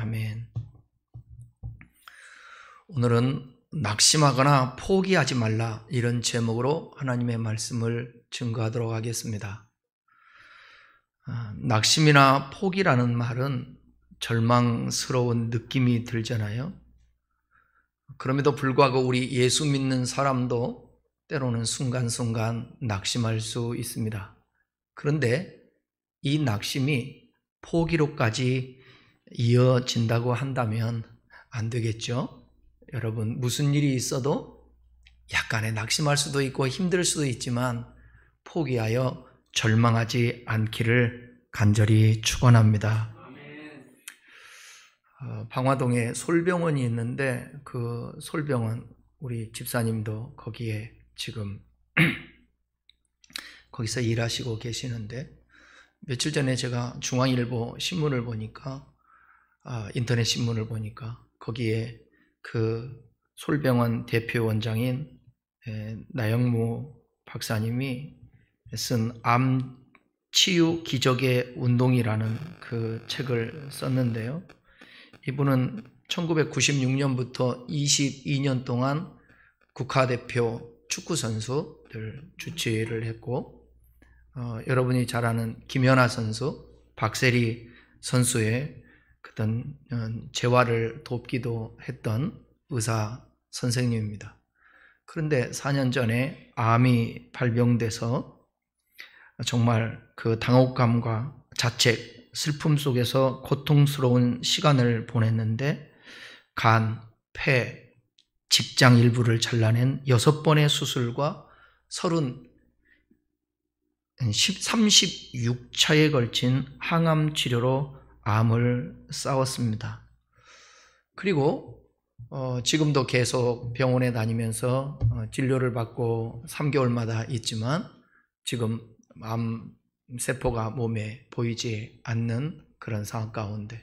아멘. 오늘은 낙심하거나 포기하지 말라, 이런 제목으로 하나님의 말씀을 증거하도록 하겠습니다. 낙심이나 포기라는 말은 절망스러운 느낌이 들잖아요. 그럼에도 불구하고 우리 예수 믿는 사람도 때로는 순간순간 낙심할 수 있습니다. 그런데 이 낙심이 포기로까지 이어진다고 한다면 안 되겠죠? 여러분, 무슨 일이 있어도 약간의 낙심할 수도 있고 힘들 수도 있지만 포기하여 절망하지 않기를 간절히 축원합니다. 방화동에 솔병원이 있는데 그 솔병원, 우리 집사님도 거기에 지금 거기서 일하시고 계시는데, 며칠 전에 제가 중앙일보 신문을 보니까 인터넷 신문을 보니까 거기에 그 솔병원 대표 원장인 나영무 박사님이 쓴 암 치유 기적의 운동이라는 그 책을 썼는데요. 이분은 1996년부터 22년 동안 국가대표 축구 선수를 주치를 했고, 여러분이 잘 아는 김연아 선수, 박세리 선수의 어떤 재활을 돕기도 했던 의사 선생님입니다. 그런데 4년 전에 암이 발병돼서 정말 그 당혹감과 자책, 슬픔 속에서 고통스러운 시간을 보냈는데, 간, 폐, 직장 일부를 잘라낸 6번의 수술과 36차에 걸친 항암 치료로 암을 싸웠습니다. 그리고 지금도 계속 병원에 다니면서 진료를 받고 3개월마다 있지만 지금 암 세포가 몸에 보이지 않는 그런 상황 가운데,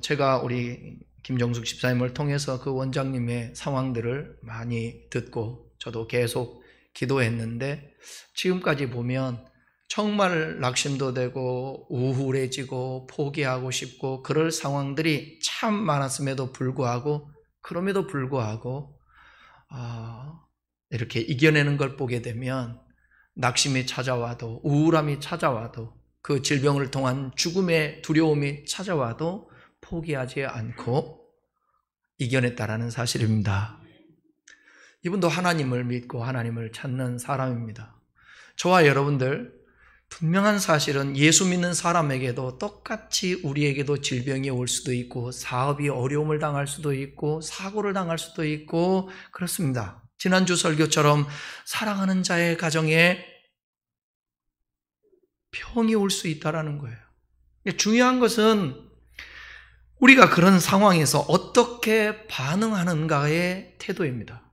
제가 우리 김정숙 집사님을 통해서 그 원장님의 상황들을 많이 듣고 저도 계속 기도했는데, 지금까지 보면 정말 낙심도 되고 우울해지고 포기하고 싶고 그럴 상황들이 참 많았음에도 불구하고, 그럼에도 불구하고 이렇게 이겨내는 걸 보게 되면, 낙심이 찾아와도 우울함이 찾아와도 그 질병을 통한 죽음의 두려움이 찾아와도 포기하지 않고 이겨냈다라는 사실입니다. 이분도 하나님을 믿고 하나님을 찾는 사람입니다. 저와 여러분들, 분명한 사실은 예수 믿는 사람에게도 똑같이 우리에게도 질병이 올 수도 있고 사업이 어려움을 당할 수도 있고 사고를 당할 수도 있고 그렇습니다. 지난주 설교처럼 사랑하는 자의 가정에 병이 올 수 있다는 거예요. 중요한 것은 우리가 그런 상황에서 어떻게 반응하는가의 태도입니다.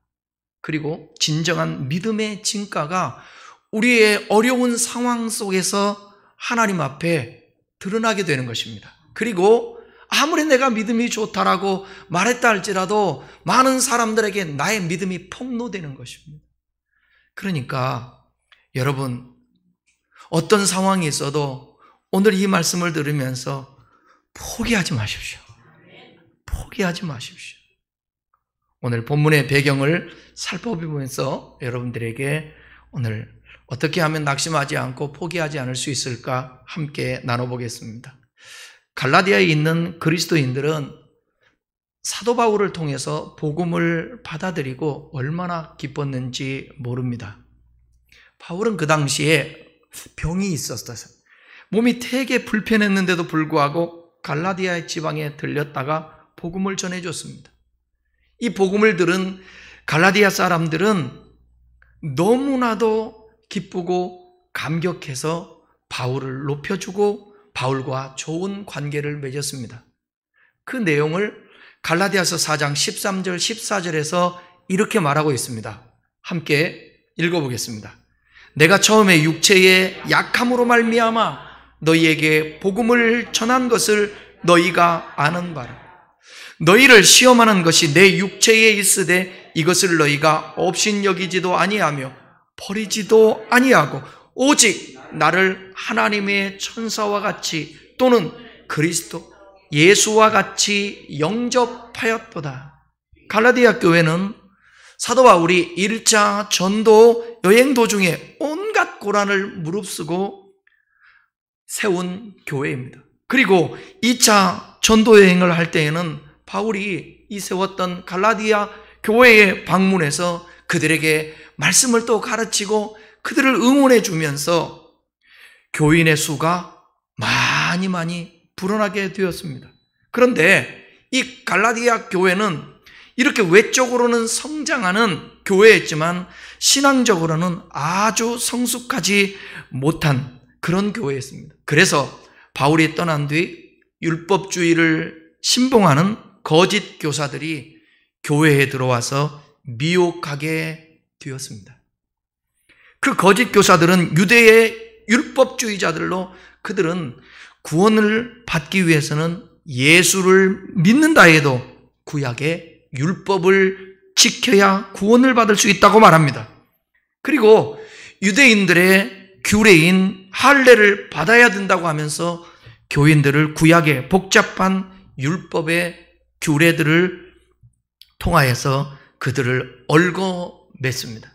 그리고 진정한 믿음의 진가가 우리의 어려운 상황 속에서 하나님 앞에 드러나게 되는 것입니다. 그리고 아무리 내가 믿음이 좋다라고 말했다 할지라도 많은 사람들에게 나의 믿음이 폭로되는 것입니다. 그러니까 여러분, 어떤 상황이 있어도 오늘 이 말씀을 들으면서 포기하지 마십시오. 포기하지 마십시오. 오늘 본문의 배경을 살펴보면서 여러분들에게 오늘 어떻게 하면 낙심하지 않고 포기하지 않을 수 있을까 함께 나눠보겠습니다. 갈라디아에 있는 그리스도인들은 사도 바울을 통해서 복음을 받아들이고 얼마나 기뻤는지 모릅니다. 바울은 그 당시에 병이 있었어요. 몸이 되게 불편했는데도 불구하고 갈라디아 지방에 들렸다가 복음을 전해줬습니다. 이 복음을 들은 갈라디아 사람들은 너무나도 기쁘고 감격해서 바울을 높여주고 바울과 좋은 관계를 맺었습니다. 그 내용을 갈라디아서 4장 13절 14절에서 이렇게 말하고 있습니다. 함께 읽어보겠습니다. 내가 처음에 육체의 약함으로 말미암아 너희에게 복음을 전한 것을 너희가 아는 바라. 너희를 시험하는 것이 내 육체에 있으되 이것을 너희가 업신여기지도 아니하며 버리지도 아니하고 오직 나를 하나님의 천사와 같이 또는 그리스도 예수와 같이 영접하였도다. 갈라디아 교회는 사도 바울이 1차 전도 여행 도중에 온갖 고난을 무릅쓰고 세운 교회입니다. 그리고 2차 전도 여행을 할 때에는 바울이 이 세웠던 갈라디아 교회에 방문해서 그들에게 말씀을 또 가르치고 그들을 응원해 주면서 교인의 수가 많이 불어나게 되었습니다. 그런데 이 갈라디아 교회는 이렇게 외적으로는 성장하는 교회였지만 신앙적으로는 아주 성숙하지 못한 그런 교회였습니다. 그래서 바울이 떠난 뒤 율법주의를 신봉하는 거짓 교사들이 교회에 들어와서 미혹하게 되었습니다. 그 거짓 교사들은 유대의 율법주의자들로 그들은 구원을 받기 위해서는 예수를 믿는다 해도 구약의 율법을 지켜야 구원을 받을 수 있다고 말합니다. 그리고 유대인들의 규례인 할례를 받아야 된다고 하면서 교인들을 구약의 복잡한 율법의 규례들을 통하여서 그들을 얽어맸습니다.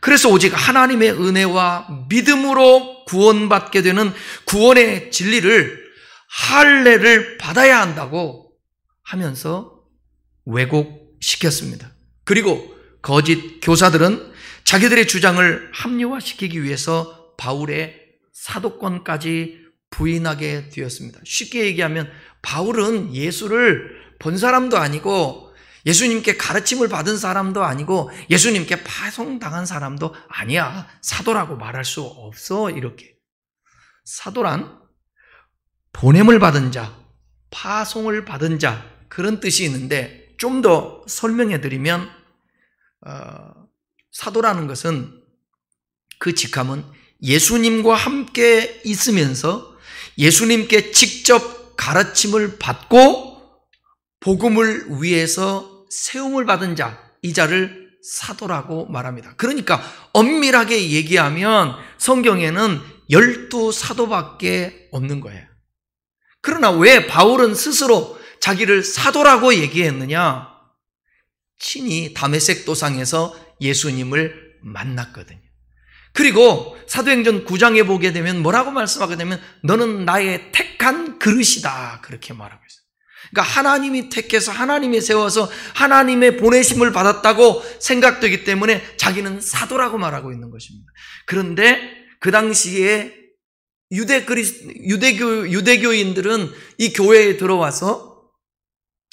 그래서 오직 하나님의 은혜와 믿음으로 구원받게 되는 구원의 진리를 할례를 받아야 한다고 하면서 왜곡시켰습니다. 그리고 거짓 교사들은 자기들의 주장을 합리화시키기 위해서 바울의 사도권까지 부인하게 되었습니다. 쉽게 얘기하면 바울은 예수를 본 사람도 아니고 예수님께 가르침을 받은 사람도 아니고 예수님께 파송당한 사람도 아니야. 사도라고 말할 수 없어. 이렇게. 사도란 보냄을 받은 자, 파송을 받은 자 그런 뜻이 있는데 좀 더 설명해 드리면 사도라는 것은 그 직함은 예수님과 함께 있으면서 예수님께 직접 가르침을 받고 복음을 위해서 세움을 받은 자, 이 자를 사도라고 말합니다. 그러니까 엄밀하게 얘기하면 성경에는 12사도밖에 없는 거예요. 그러나 왜 바울은 스스로 자기를 사도라고 얘기했느냐? 친히 다메섹 도상에서 예수님을 만났거든요. 그리고 사도행전 9장에 보게 되면 뭐라고 말씀하게 되면 너는 나의 택한 그릇이다 그렇게 말하고 있어요. 그러니까 하나님이 택해서 하나님이 세워서 하나님의 보내심을 받았다고 생각되기 때문에 자기는 사도라고 말하고 있는 것입니다. 그런데 그 당시에 유대교인들은 이 교회에 들어와서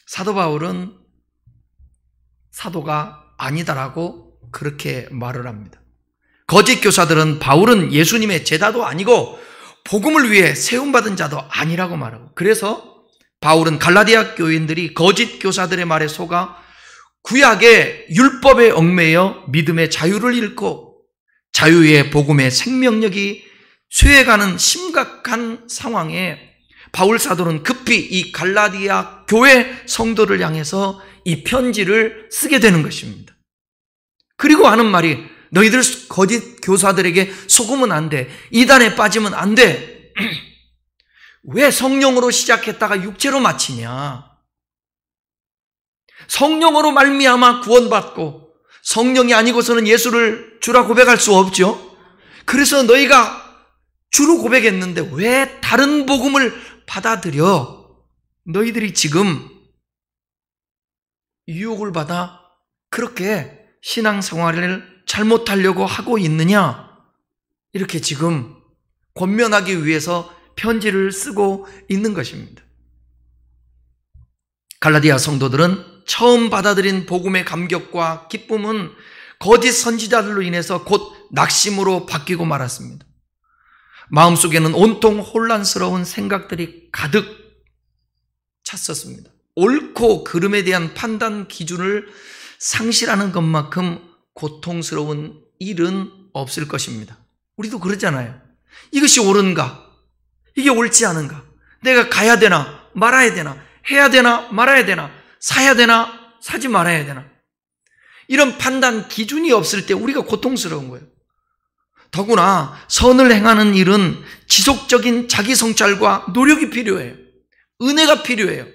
사도 바울은 사도가 아니다라고 그렇게 말을 합니다. 거짓 교사들은 바울은 예수님의 제자도 아니고 복음을 위해 세움받은 자도 아니라고 말하고, 그래서 바울은 갈라디아 교인들이 거짓 교사들의 말에 속아 구약의 율법에 얽매여 믿음의 자유를 잃고 자유의 복음의 생명력이 쇠해가는 심각한 상황에 바울 사도는 급히 이 갈라디아 교회 성도를 향해서 이 편지를 쓰게 되는 것입니다. 그리고 하는 말이 너희들 거짓 교사들에게 속으면 안 돼. 이단에 빠지면 안 돼. 왜 성령으로 시작했다가 육체로 마치냐? 성령으로 말미암아 구원받고 성령이 아니고서는 예수를 주라 고백할 수 없죠. 그래서 너희가 주로 고백했는데 왜 다른 복음을 받아들여? 너희들이 지금 유혹을 받아 그렇게 신앙생활을 잘못하려고 하고 있느냐? 이렇게 지금 권면하기 위해서 편지를 쓰고 있는 것입니다. 갈라디아 성도들은 처음 받아들인 복음의 감격과 기쁨은 거짓 선지자들로 인해서 곧 낙심으로 바뀌고 말았습니다. 마음속에는 온통 혼란스러운 생각들이 가득 찼었습니다. 옳고 그름에 대한 판단 기준을 상실하는 것만큼 고통스러운 일은 없을 것입니다. 우리도 그러잖아요. 이것이 옳은가? 이게 옳지 않은가? 내가 가야 되나? 말아야 되나? 해야 되나? 말아야 되나? 사야 되나? 사지 말아야 되나? 이런 판단 기준이 없을 때 우리가 고통스러운 거예요. 더구나 선을 행하는 일은 지속적인 자기 성찰과 노력이 필요해요. 은혜가 필요해요.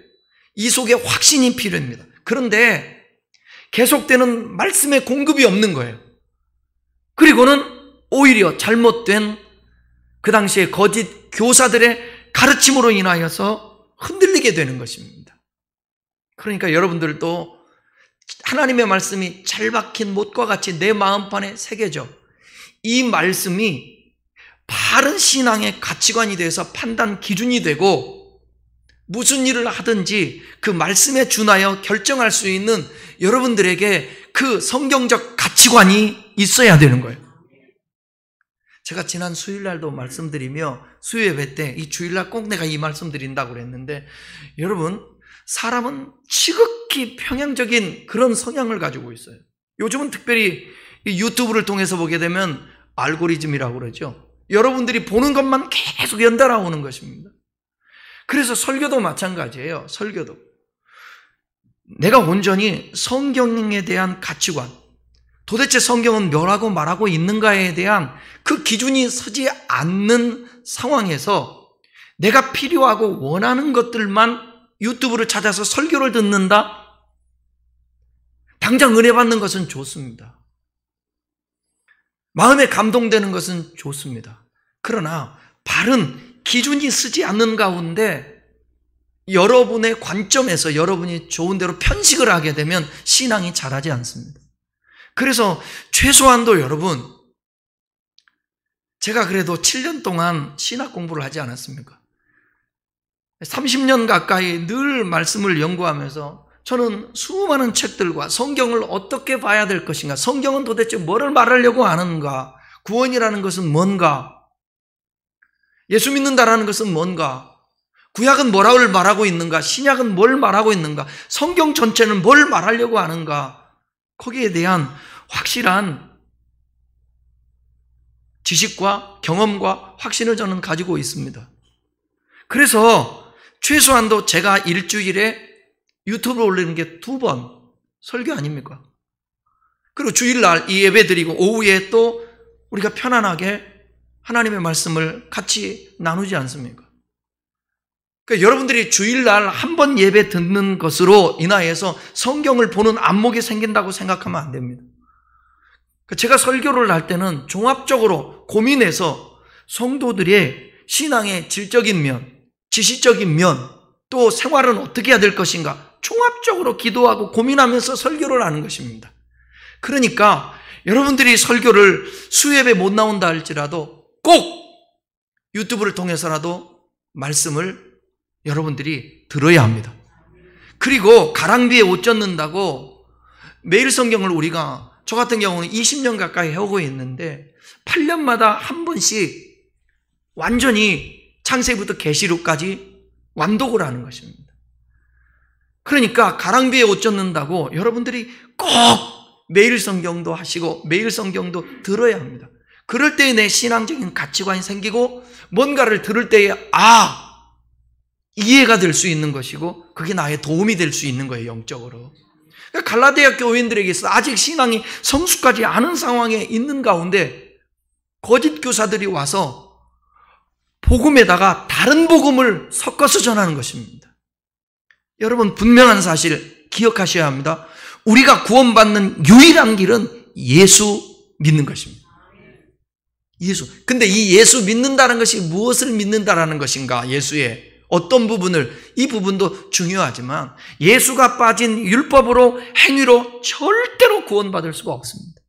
이 속에 확신이 필요합니다. 그런데 계속되는 말씀의 공급이 없는 거예요. 그리고는 오히려 잘못된 그 당시에 거짓 교사들의 가르침으로 인하여서 흔들리게 되는 것입니다. 그러니까 여러분들도 하나님의 말씀이 잘 박힌 못과 같이 내 마음판에 새겨져 이 말씀이 바른 신앙의 가치관이 돼서 판단 기준이 되고 무슨 일을 하든지 그 말씀에 준하여 결정할 수 있는 여러분들에게 그 성경적 가치관이 있어야 되는 거예요. 제가 지난 수요일날도 말씀드리며 수요예배 때 이 주일날 꼭 내가 이 말씀 드린다고 그랬는데 여러분 사람은 지극히 평행적인 그런 성향을 가지고 있어요. 요즘은 특별히 이 유튜브를 통해서 보게 되면 알고리즘이라고 그러죠. 여러분들이 보는 것만 계속 연달아 오는 것입니다. 그래서 설교도 마찬가지예요. 설교도 내가 온전히 성경에 대한 가치관, 도대체 성경은 뭐라고 말하고 있는가에 대한 그 기준이 서지 않는 상황에서 내가 필요하고 원하는 것들만 유튜브를 찾아서 설교를 듣는다? 당장 은혜 받는 것은 좋습니다. 마음에 감동되는 것은 좋습니다. 그러나 바른 기준이 쓰지 않는 가운데 여러분의 관점에서 여러분이 좋은 대로 편식을 하게 되면 신앙이 자라지 않습니다. 그래서 최소한도 여러분, 제가 그래도 7년 동안 신학 공부를 하지 않았습니까? 30년 가까이 늘 말씀을 연구하면서 저는 수많은 책들과 성경을 어떻게 봐야 될 것인가, 성경은 도대체 뭐를 말하려고 하는가, 구원이라는 것은 뭔가, 예수 믿는다라는 것은 뭔가, 구약은 뭐라고 말하고 있는가, 신약은 뭘 말하고 있는가, 성경 전체는 뭘 말하려고 하는가, 거기에 대한 확실한 지식과 경험과 확신을 저는 가지고 있습니다. 그래서 최소한도 제가 일주일에 유튜브에 올리는 게 2번 설교 아닙니까? 그리고 주일날 이 예배 드리고 오후에 또 우리가 편안하게 하나님의 말씀을 같이 나누지 않습니까? 그러니까 여러분들이 주일날 한 번 예배 듣는 것으로 인하여서 성경을 보는 안목이 생긴다고 생각하면 안 됩니다. 제가 설교를 할 때는 종합적으로 고민해서 성도들의 신앙의 질적인 면, 지식적인 면, 또 생활은 어떻게 해야 될 것인가 종합적으로 기도하고 고민하면서 설교를 하는 것입니다. 그러니까 여러분들이 설교를 수요예배 못 나온다 할지라도 꼭 유튜브를 통해서라도 말씀을 여러분들이 들어야 합니다. 그리고 가랑비에 옷 젖는다고 매일 성경을 우리가, 저 같은 경우는 20년 가까이 해오고 있는데 8년마다 한 번씩 완전히 창세기부터 계시록까지 완독을 하는 것입니다. 그러니까 가랑비에 옷 젖는다고 여러분들이 꼭 매일 성경도 하시고 매일 성경도 들어야 합니다. 그럴 때에 내 신앙적인 가치관이 생기고 뭔가를 들을 때에 이해가 될 수 있는 것이고 그게 나의 도움이 될 수 있는 거예요, 영적으로. 그러니까 갈라디아 교인들에게서 아직 신앙이 성숙하지 않은 상황에 있는 가운데 거짓 교사들이 와서 복음에다가 다른 복음을 섞어서 전하는 것입니다. 여러분 분명한 사실 기억하셔야 합니다. 우리가 구원받는 유일한 길은 예수 믿는 것입니다. 예수. 근데 이 예수 믿는다는 것이 무엇을 믿는다라는 것인가? 예수의 어떤 부분을, 이 부분도 중요하지만 예수가 빠진 율법으로 행위로 절대로 구원받을 수가 없습니다.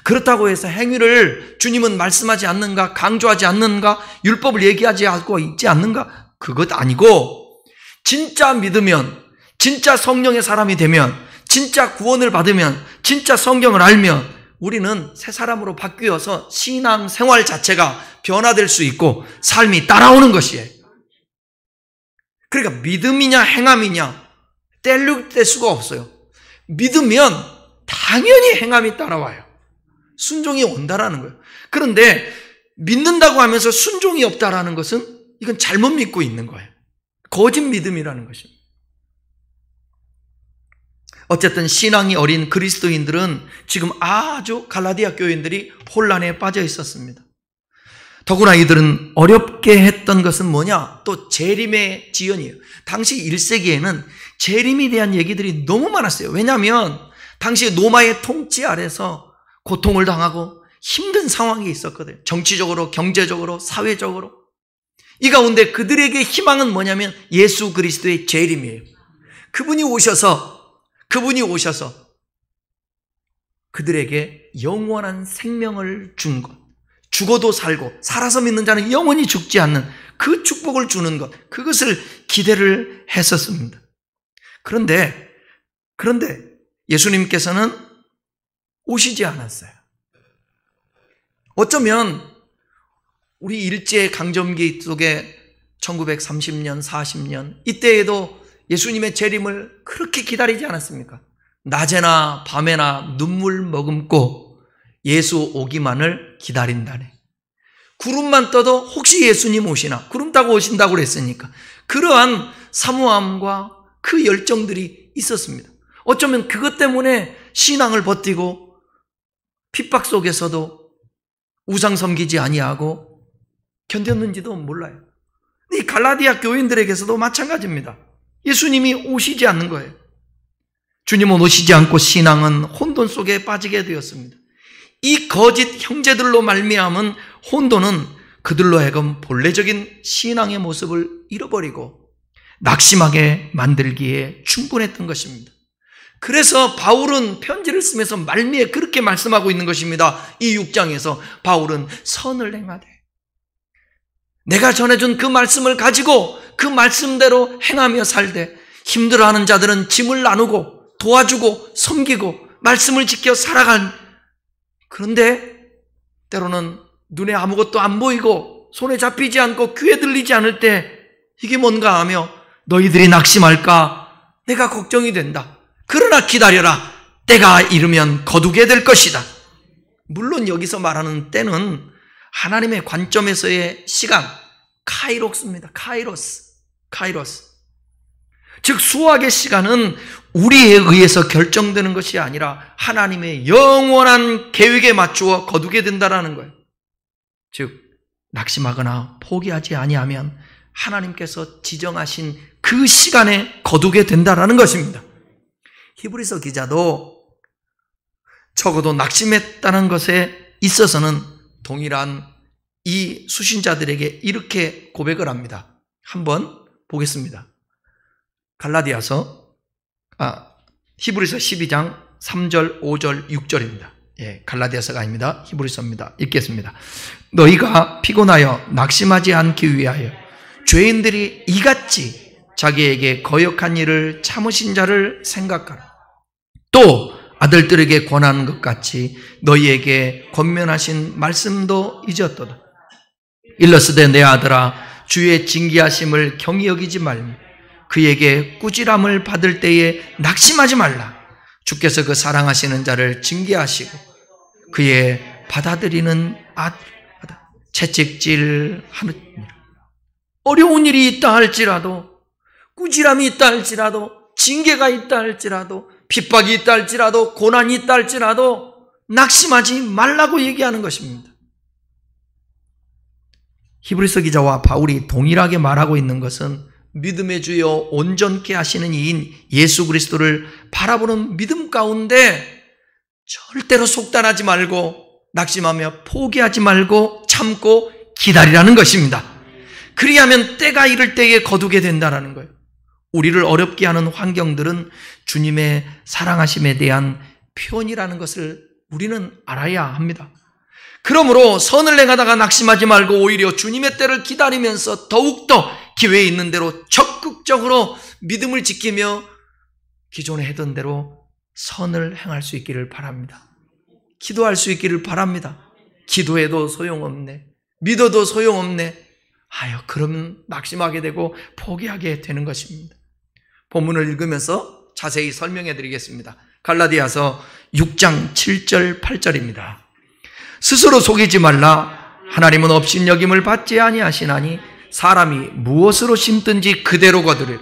그렇다고 해서 행위를 주님은 말씀하지 않는가, 강조하지 않는가, 율법을 얘기하지 않고 있지 않는가, 그것 아니고 진짜 믿으면, 진짜 성령의 사람이 되면, 진짜 구원을 받으면, 진짜 성경을 알면 우리는 새 사람으로 바뀌어서 신앙 생활 자체가 변화될 수 있고 삶이 따라오는 것이에요. 그러니까 믿음이냐 행함이냐 뗄 수가 없어요. 믿으면 당연히 행함이 따라와요. 순종이 온다라는 거예요. 그런데 믿는다고 하면서 순종이 없다라는 것은 이건 잘못 믿고 있는 거예요. 거짓 믿음이라는 것입니다. 어쨌든 신앙이 어린 그리스도인들은 지금 아주 갈라디아 교인들이 혼란에 빠져 있었습니다. 더구나 이들은 어렵게 했던 것은 뭐냐? 또 재림의 지연이에요. 당시 1세기에는 재림에 대한 얘기들이 너무 많았어요. 왜냐하면 당시 로마의 통치 아래서 고통을 당하고 힘든 상황이 있었거든요. 정치적으로, 경제적으로, 사회적으로. 이 가운데 그들에게 희망은 뭐냐면 예수 그리스도의 재림이에요. 그분이 오셔서 그들에게 영원한 생명을 준 것, 죽어도 살고 살아서 믿는 자는 영원히 죽지 않는 그 축복을 주는 것, 그것을 기대를 했었습니다. 그런데 예수님께서는 오시지 않았어요. 어쩌면 우리 일제강점기 속에 1930년, 40년 이때에도 예수님의 재림을 그렇게 기다리지 않았습니까? 낮에나 밤에나 눈물 머금고 예수 오기만을 기다린다네. 구름만 떠도 혹시 예수님 오시나, 구름 타고 오신다고 그랬으니까 그러한 사모함과 그 열정들이 있었습니다. 어쩌면 그것 때문에 신앙을 버티고 핍박 속에서도 우상 섬기지 아니하고 견뎠는지도 몰라요. 이 갈라디아 교인들에게서도 마찬가지입니다. 예수님이 오시지 않는 거예요. 주님은 오시지 않고 신앙은 혼돈 속에 빠지게 되었습니다. 이 거짓 형제들로 말미암은 혼돈은 그들로 하여금 본래적인 신앙의 모습을 잃어버리고 낙심하게 만들기에 충분했던 것입니다. 그래서 바울은 편지를 쓰면서 말미에 그렇게 말씀하고 있는 것입니다. 이 6장에서 바울은 선을 행하되, 내가 전해준 그 말씀을 가지고 그 말씀대로 행하며 살되 힘들어하는 자들은 짐을 나누고 도와주고 섬기고 말씀을 지켜 살아간. 그런데 때로는 눈에 아무것도 안 보이고 손에 잡히지 않고 귀에 들리지 않을 때 이게 뭔가 하며 너희들이 낙심할까 내가 걱정이 된다. 그러나 기다려라. 때가 이르면 거두게 될 것이다. 물론 여기서 말하는 때는 하나님의 관점에서의 시간, 카이로스입니다. 카이로스. 즉 수학의 시간은 우리에 의해서 결정되는 것이 아니라 하나님의 영원한 계획에 맞추어 거두게 된다라는 거예요. 즉 낙심하거나 포기하지 아니하면 하나님께서 지정하신 그 시간에 거두게 된다라는 것입니다. 히브리서 기자도 적어도 낙심했다는 것에 있어서는 동일한 이 수신자들에게 이렇게 고백을 합니다. 한번 보겠습니다. 히브리서 12장 3절, 5절, 6절입니다. 갈라디아서가 아닙니다. 히브리서입니다. 읽겠습니다. 너희가 피곤하여 낙심하지 않기 위하여 죄인들이 이같이 자기에게 거역한 일을 참으신 자를 생각하라. 또 아들들에게 권하는 것 같이 너희에게 권면하신 말씀도 잊었도다. 일러스되 내 아들아 주의 징계하심을 경히 여기지 말며 그에게 꾸지람을 받을 때에 낙심하지 말라. 주께서 그 사랑하시는 자를 징계하시고 그의 받아들이는 채찍질하느니라. 어려운 일이 있다 할지라도, 꾸지람이 있다 할지라도, 징계가 있다 할지라도, 핍박이 있다 할지라도, 고난이 있다 할지라도 낙심하지 말라고 얘기하는 것입니다. 히브리서 기자와 바울이 동일하게 말하고 있는 것은 믿음의 주여 온전케 하시는 이인 예수 그리스도를 바라보는 믿음 가운데 절대로 속단하지 말고 낙심하며 포기하지 말고 참고 기다리라는 것입니다. 그리하면 때가 이를 때에 거두게 된다는 거예요. 우리를 어렵게 하는 환경들은 주님의 사랑하심에 대한 표현이라는 것을 우리는 알아야 합니다. 그러므로 선을 행하다가 낙심하지 말고 오히려 주님의 때를 기다리면서 더욱더 기회에 있는 대로 적극적으로 믿음을 지키며 기존에 하던 대로 선을 행할 수 있기를 바랍니다. 기도할 수 있기를 바랍니다. 기도해도 소용없네. 믿어도 소용없네. 그러면 낙심하게 되고 포기하게 되는 것입니다. 본문을 읽으면서 자세히 설명해 드리겠습니다. 갈라디아서 6장 7절 8절입니다. 스스로 속이지 말라. 하나님은 업신여김을 받지 아니하시나니 사람이 무엇으로 심든지 그대로 거두리라.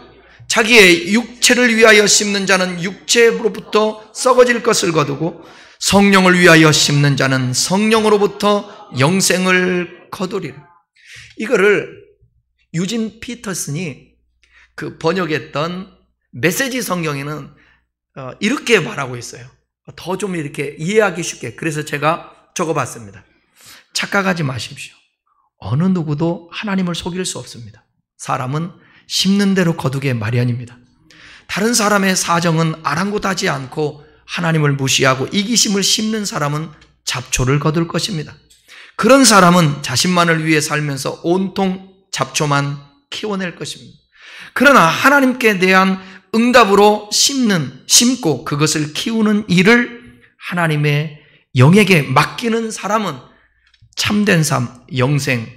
자기의 육체를 위하여 심는 자는 육체로부터 썩어질 것을 거두고 성령을 위하여 심는 자는 성령으로부터 영생을 거두리라. 이거를 유진 피터슨이 그 번역했던 메시지 성경에는 이렇게 말하고 있어요. 더 좀 이렇게 이해하기 쉽게. 그래서 제가 적어봤습니다. 착각하지 마십시오. 어느 누구도 하나님을 속일 수 없습니다. 사람은 심는 대로 거두게 마련입니다. 다른 사람의 사정은 아랑곳하지 않고 하나님을 무시하고 이기심을 심는 사람은 잡초를 거둘 것입니다. 그런 사람은 자신만을 위해 살면서 온통 잡초만 키워낼 것입니다. 그러나 하나님께 대한 응답으로 심고 그것을 키우는 일을 하나님의 영에게 맡기는 사람은 참된 삶, 영생,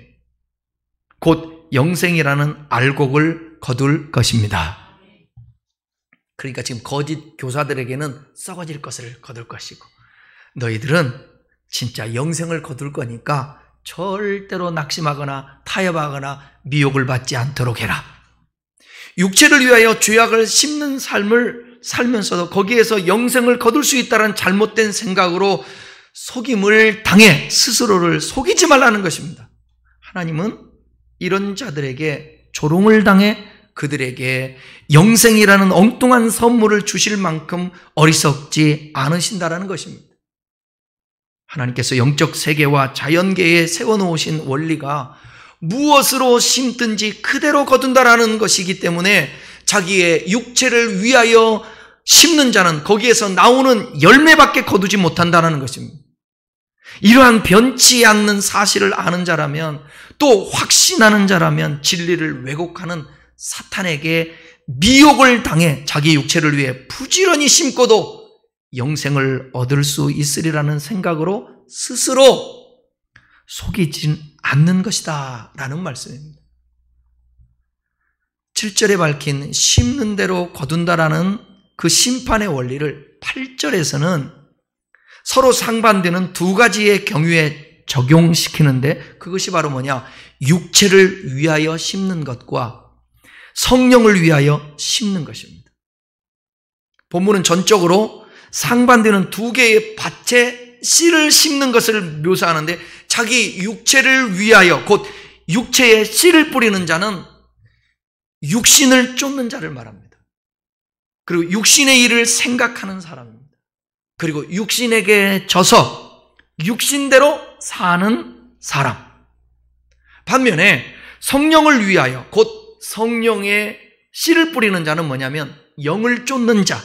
곧 영생이라는 알곡을 거둘 것입니다. 그러니까 지금 거짓 교사들에게는 썩어질 것을 거둘 것이고, 너희들은 진짜 영생을 거둘 거니까 절대로 낙심하거나 타협하거나 미혹을 받지 않도록 해라. 육체를 위하여 죄악을 심는 삶을 살면서도 거기에서 영생을 거둘 수 있다는 잘못된 생각으로 속임을 당해 스스로를 속이지 말라는 것입니다. 하나님은 이런 자들에게 조롱을 당해 그들에게 영생이라는 엉뚱한 선물을 주실 만큼 어리석지 않으신다라는 것입니다. 하나님께서 영적 세계와 자연계에 세워놓으신 원리가 무엇으로 심든지 그대로 거둔다라는 것이기 때문에 자기의 육체를 위하여 심는 자는 거기에서 나오는 열매밖에 거두지 못한다는 것입니다. 이러한 변치 않는 사실을 아는 자라면, 또 확신하는 자라면 진리를 왜곡하는 사탄에게 미혹을 당해 자기 육체를 위해 부지런히 심고도 영생을 얻을 수 있으리라는 생각으로 스스로 속이진 않는 것이다 라는 말씀입니다. 7절에 밝힌 심는 대로 거둔다라는 그 심판의 원리를 8절에서는 서로 상반되는 두 가지의 경우에 적용시키는데, 그것이 바로 뭐냐? 육체를 위하여 심는 것과 성령을 위하여 심는 것입니다. 본문은 전적으로 상반되는 두 개의 밭에 씨를 심는 것을 묘사하는데, 자기 육체를 위하여, 곧 육체에 씨를 뿌리는 자는 육신을 쫓는 자를 말합니다. 그리고 육신의 일을 생각하는 사람입니다. 그리고 육신에게 져서 육신대로 사는 사람. 반면에 성령을 위하여, 곧 성령의 씨를 뿌리는 자는 뭐냐면 영을 쫓는 자,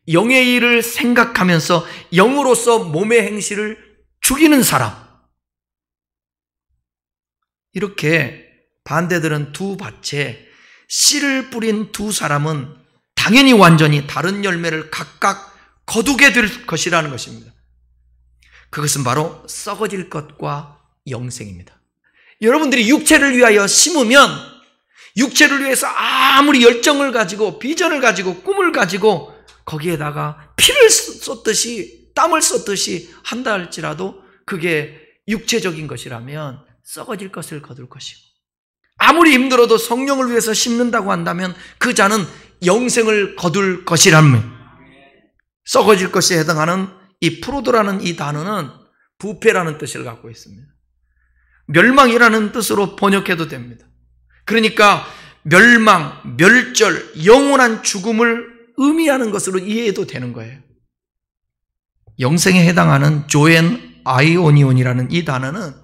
영의 일을 생각하면서 영으로서 몸의 행실을 죽이는 사람. 이렇게 반대들은 두 밭에 씨를 뿌린 두 사람은 당연히 완전히 다른 열매를 각각 거두게 될 것이라는 것입니다. 그것은 바로 썩어질 것과 영생입니다. 여러분들이 육체를 위하여 심으면, 육체를 위해서 아무리 열정을 가지고 비전을 가지고 꿈을 가지고 거기에다가 피를 쏟듯이 땀을 쏟듯이 한다 할지라도 그게 육체적인 것이라면 썩어질 것을 거둘 것이고, 아무리 힘들어도 성령을 위해서 심는다고 한다면 그 자는 영생을 거둘 것이라는 거예요. 썩어질 것에 해당하는 이 프로도라는 이 단어는 부패라는 뜻을 갖고 있습니다. 멸망이라는 뜻으로 번역해도 됩니다. 그러니까 멸망, 멸절, 영원한 죽음을 의미하는 것으로 이해해도 되는 거예요. 영생에 해당하는 조엔 아이오니온이라는 이 단어는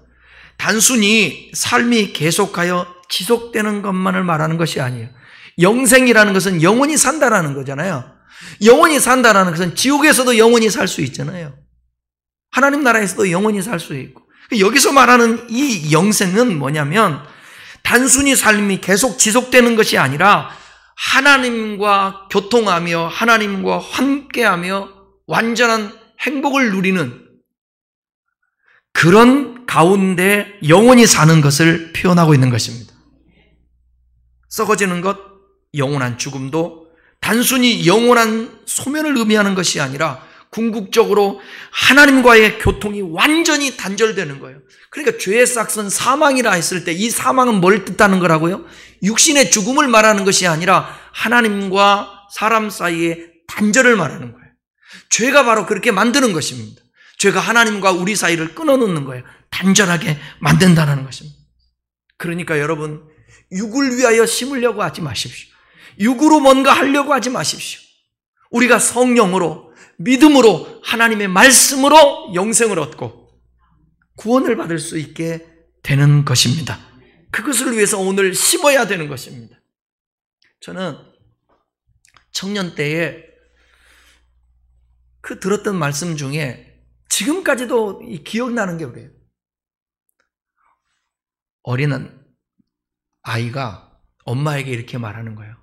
단순히 삶이 계속하여 지속되는 것만을 말하는 것이 아니에요. 영생이라는 것은 영원히 산다라는 거잖아요. 영원히 산다라는 것은 지옥에서도 영원히 살 수 있잖아요. 하나님 나라에서도 영원히 살 수 있고, 여기서 말하는 이 영생은 뭐냐면 단순히 삶이 계속 지속되는 것이 아니라 하나님과 교통하며 하나님과 함께하며 완전한 행복을 누리는 그런 가운데 영원히 사는 것을 표현하고 있는 것입니다. 썩어지는 것, 영원한 죽음도 단순히 영원한 소멸을 의미하는 것이 아니라 궁극적으로 하나님과의 교통이 완전히 단절되는 거예요. 그러니까 죄의 싹은 사망이라 했을 때 이 사망은 뭘 뜻하는 거라고요? 육신의 죽음을 말하는 것이 아니라 하나님과 사람 사이의 단절을 말하는 거예요. 죄가 바로 그렇게 만드는 것입니다. 죄가 하나님과 우리 사이를 끊어놓는 거예요. 단절하게 만든다는 것입니다. 그러니까 여러분, 육을 위하여 심으려고 하지 마십시오. 육으로 뭔가 하려고 하지 마십시오. 우리가 성령으로, 믿음으로, 하나님의 말씀으로 영생을 얻고 구원을 받을 수 있게 되는 것입니다. 그것을 위해서 오늘 심어야 되는 것입니다. 저는 청년 때에 그 들었던 말씀 중에 지금까지도 기억나는 게 그래요. 어린 아이가 엄마에게 이렇게 말하는 거예요.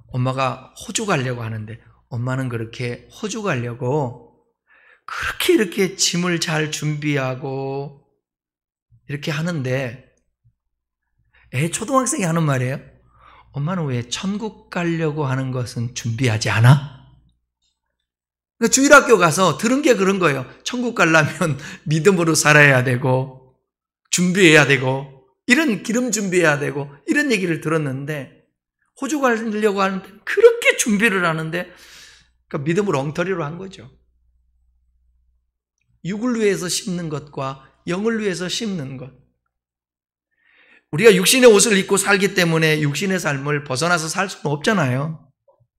엄마가 호주 가려고 하는데 엄마는 그렇게 호주 가려고 그렇게 이렇게 짐을 잘 준비하고 이렇게 하는데 초등학생이 하는 말이에요. 엄마는 왜 천국 가려고 하는 것은 준비하지 않아? 그러니까 주일학교 가서 들은 게 그런 거예요. 천국 가려면 믿음으로 살아야 되고 준비해야 되고 이런 기름 준비해야 되고 이런 얘기를 들었는데 호주 가려고 하는데 그렇게 준비를 하는데 그러니까 믿음을 엉터리로 한 거죠. 육을 위해서 심는 것과 영을 위해서 심는 것. 우리가 육신의 옷을 입고 살기 때문에 육신의 삶을 벗어나서 살 수는 없잖아요.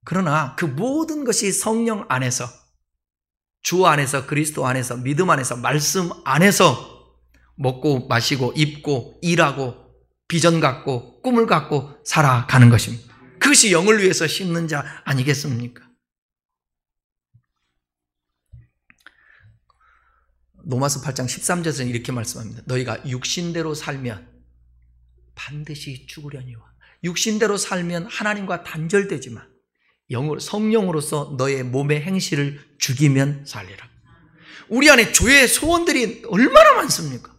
그러나 그 모든 것이 성령 안에서, 주 안에서, 그리스도 안에서, 믿음 안에서, 말씀 안에서 먹고 마시고 입고 일하고 비전 갖고 꿈을 갖고 살아가는 것입니다. 그것이 영을 위해서 심는 자 아니겠습니까? 로마서 8장 13절에서는 이렇게 말씀합니다. 너희가 육신대로 살면 반드시 죽으려니와. 육신대로 살면 하나님과 단절되지만 성령으로서 너의 몸의 행실을 죽이면 살리라. 우리 안에 죄의 소원들이 얼마나 많습니까?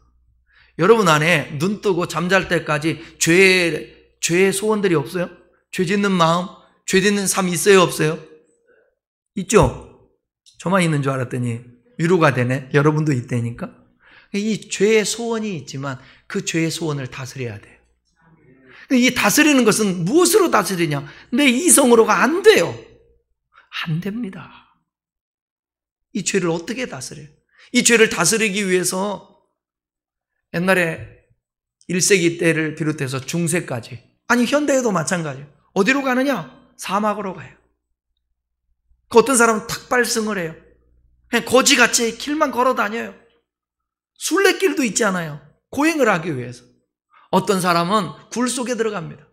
여러분 안에 눈 뜨고 잠잘 때까지 죄의 소원들이 없어요? 죄 짓는 마음, 죄 짓는 삶 있어요, 없어요? 있죠? 저만 있는 줄 알았더니 위로가 되네. 여러분도 있다니까. 이 죄의 소원이 있지만 그 죄의 소원을 다스려야 돼요. 이 다스리는 것은 무엇으로 다스리냐? 내 이성으로가 안 돼요. 안 됩니다. 이 죄를 어떻게 다스려요? 이 죄를 다스리기 위해서 옛날에 1세기 때를 비롯해서 중세까지, 아니 현대에도 마찬가지예요. 어디로 가느냐? 사막으로 가요. 그 어떤 사람은 탁발승을 해요. 그냥 거지같이 길만 걸어 다녀요. 순례길도 있지 않아요. 고행을 하기 위해서. 어떤 사람은 굴 속에 들어갑니다.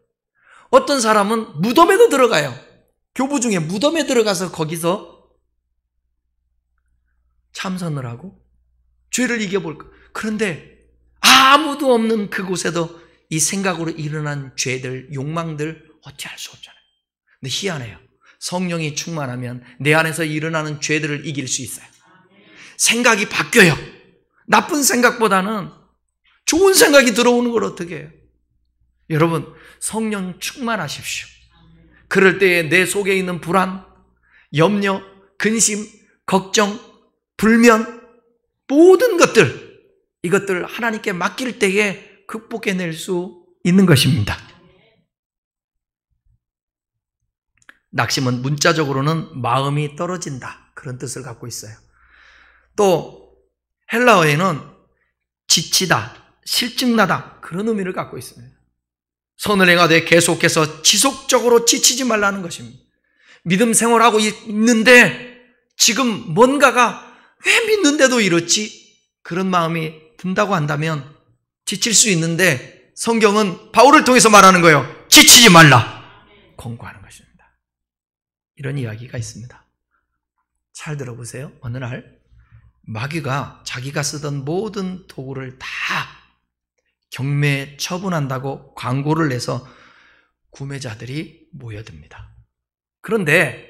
어떤 사람은 무덤에도 들어가요. 교부 중에 무덤에 들어가서 거기서 참선을 하고 죄를 이겨볼까. 그런데 아무도 없는 그곳에도 이 생각으로 일어난 죄들, 욕망들 어찌할 수 없잖아요. 근데 희한해요. 성령이 충만하면 내 안에서 일어나는 죄들을 이길 수 있어요. 생각이 바뀌어요. 나쁜 생각보다는 좋은 생각이 들어오는 걸 어떻게 해요? 여러분, 성령 충만하십시오. 그럴 때에 내 속에 있는 불안, 염려, 근심, 걱정, 불면, 모든 것들, 이것들 하나님께 맡길 때에 극복해낼 수 있는 것입니다. 낙심은 문자적으로는 마음이 떨어진다, 그런 뜻을 갖고 있어요. 또 헬라어에는 지치다, 실증나다, 그런 의미를 갖고 있습니다. 선을 행하되 계속해서 지속적으로 지치지 말라는 것입니다. 믿음 생활하고 있는데 지금 뭔가가 왜 믿는데도 이렇지? 그런 마음이 든다고 한다면 지칠 수 있는데 성경은 바울을 통해서 말하는 거예요. 지치지 말라. 권고하는 것입니다. 이런 이야기가 있습니다. 잘 들어보세요. 어느 날 마귀가 자기가 쓰던 모든 도구를 다 경매에 처분한다고 광고를 내서 구매자들이 모여듭니다. 그런데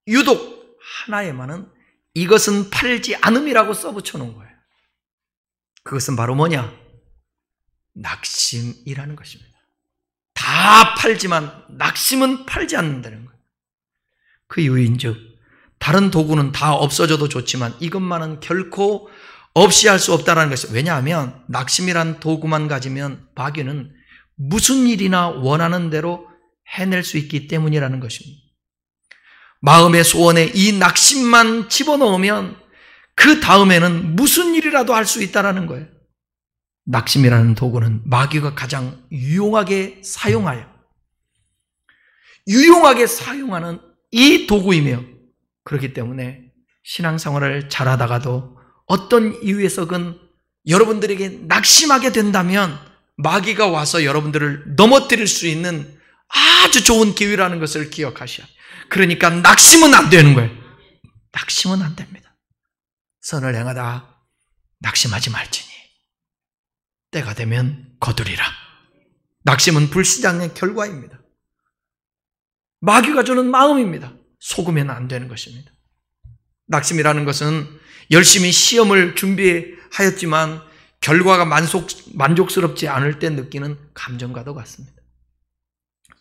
유독 하나에만은 이것은 팔지 않음이라고 써붙여 놓은 거예요. 그것은 바로 뭐냐? 낙심이라는 것입니다. 다 팔지만 낙심은 팔지 않는다는 거예요. 그 이유인즉 다른 도구는 다 없어져도 좋지만 이것만은 결코 없이 할 수 없다는 것이죠. 왜냐하면 낙심이란 도구만 가지면 마귀는 무슨 일이나 원하는 대로 해낼 수 있기 때문이라는 것입니다. 마음의 소원에 이 낙심만 집어넣으면 그 다음에는 무슨 일이라도 할 수 있다는 거예요. 낙심이라는 도구는 마귀가 가장 유용하게 사용하는 이 도구이며, 그렇기 때문에 신앙생활을 잘하다가도 어떤 이유에서건 여러분들에게 낙심하게 된다면 마귀가 와서 여러분들을 넘어뜨릴 수 있는 아주 좋은 기회라는 것을 기억하셔야 해요. 그러니까 낙심은 안 되는 거예요. 낙심은 안 됩니다. 선을 행하다 낙심하지 말지니 때가 되면 거두리라. 낙심은 불신앙의 결과입니다. 마귀가 주는 마음입니다. 속으면 안 되는 것입니다. 낙심이라는 것은 열심히 시험을 준비하였지만 결과가 만족스럽지 않을 때 느끼는 감정과도 같습니다.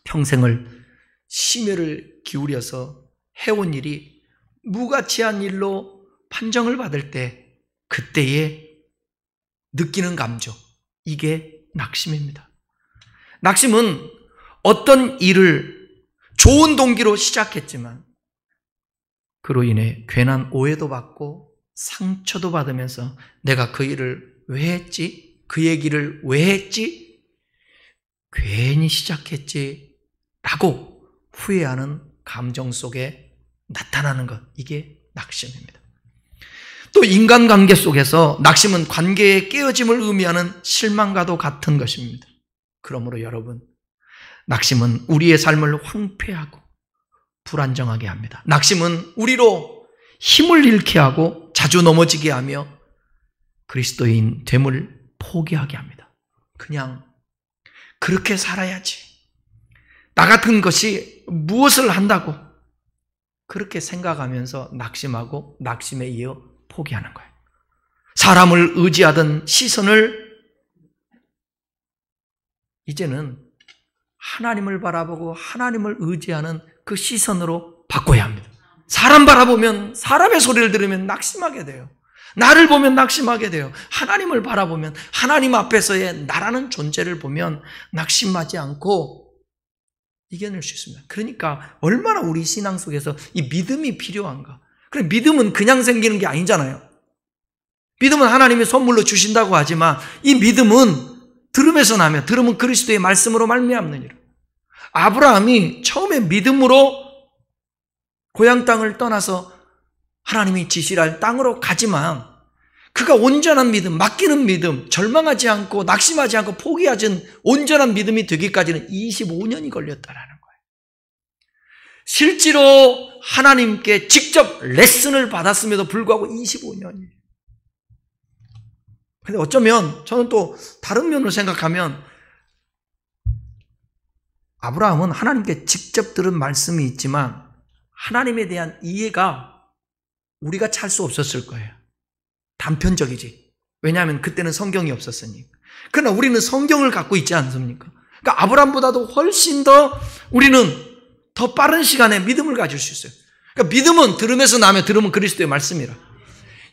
평생을 심혈을 기울여서 해온 일이 무가치한 일로 판정을 받을 때 그때에 느끼는 감정, 이게 낙심입니다. 낙심은 어떤 일을 좋은 동기로 시작했지만 그로 인해 괜한 오해도 받고 상처도 받으면서 내가 그 일을 왜 했지? 그 얘기를 왜 했지? 괜히 시작했지? 라고 후회하는 감정 속에 나타나는 것, 이게 낙심입니다. 또 인간관계 속에서 낙심은 관계의 깨어짐을 의미하는 실망과도 같은 것입니다. 그러므로 여러분, 낙심은 우리의 삶을 황폐하고 불안정하게 합니다. 낙심은 우리로 힘을 잃게 하고 자주 넘어지게 하며 그리스도인 됨을 포기하게 합니다. 그냥 그렇게 살아야지, 나 같은 것이 무엇을 한다고 그렇게 생각하면서 낙심하고 낙심에 이어 포기하는 거예요. 사람을 의지하던 시선을 이제는 하나님을 바라보고 하나님을 의지하는 그 시선으로 바꿔야 합니다. 사람 바라보면, 사람의 소리를 들으면 낙심하게 돼요. 나를 보면 낙심하게 돼요. 하나님을 바라보면, 하나님 앞에서의 나라는 존재를 보면 낙심하지 않고 이겨낼 수 있습니다. 그러니까 얼마나 우리 신앙 속에서 이 믿음이 필요한가. 그래, 믿음은 그냥 생기는 게 아니잖아요. 믿음은 하나님이 선물로 주신다고 하지만 이 믿음은 들음에서 나며 들음은 그리스도의 말씀으로 말미암느니라. 아브라함이 처음에 믿음으로 고향 땅을 떠나서 하나님이 지시할 땅으로 가지만 그가 온전한 믿음, 맡기는 믿음, 절망하지 않고 낙심하지 않고 포기하지 않은 온전한 믿음이 되기까지는 25년이 걸렸다라는 거예요. 실제로 하나님께 직접 레슨을 받았음에도 불구하고 25년이에요. 근데 어쩌면 저는 또 다른 면으로 생각하면 아브라함은 하나님께 직접 들은 말씀이 있지만 하나님에 대한 이해가 우리가 찰 수 없었을 거예요. 단편적이지. 왜냐하면 그때는 성경이 없었으니. 그러나 우리는 성경을 갖고 있지 않습니까? 그러니까 아브라함보다도 훨씬 더 우리는 더 빠른 시간에 믿음을 가질 수 있어요. 그러니까 믿음은 들음에서 나며 들음은 그리스도의 말씀이라.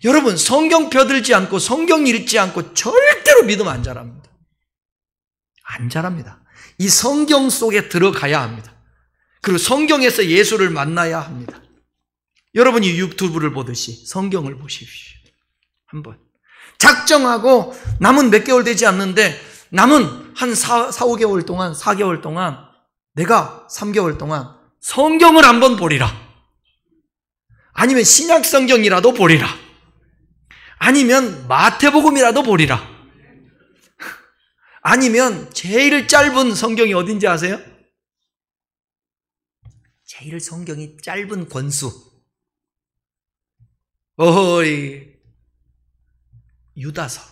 여러분, 성경 펴들지 않고 성경 읽지 않고 절대로 믿음 안 자랍니다. 안 자랍니다. 이 성경 속에 들어가야 합니다. 그리고 성경에서 예수를 만나야 합니다. 여러분이 유튜브를 보듯이 성경을 보십시오. 한번 작정하고 남은 몇 개월 되지 않는데 남은 한 4-5개월 동안 4개월 동안 내가 3개월 동안 성경을 한번 보리라. 아니면 신약 성경이라도 보리라. 아니면 마태복음이라도 보리라. 아니면 제일 짧은 성경이 어딘지 아세요? 제일 성경이 짧은 권수. 어허이, 유다서.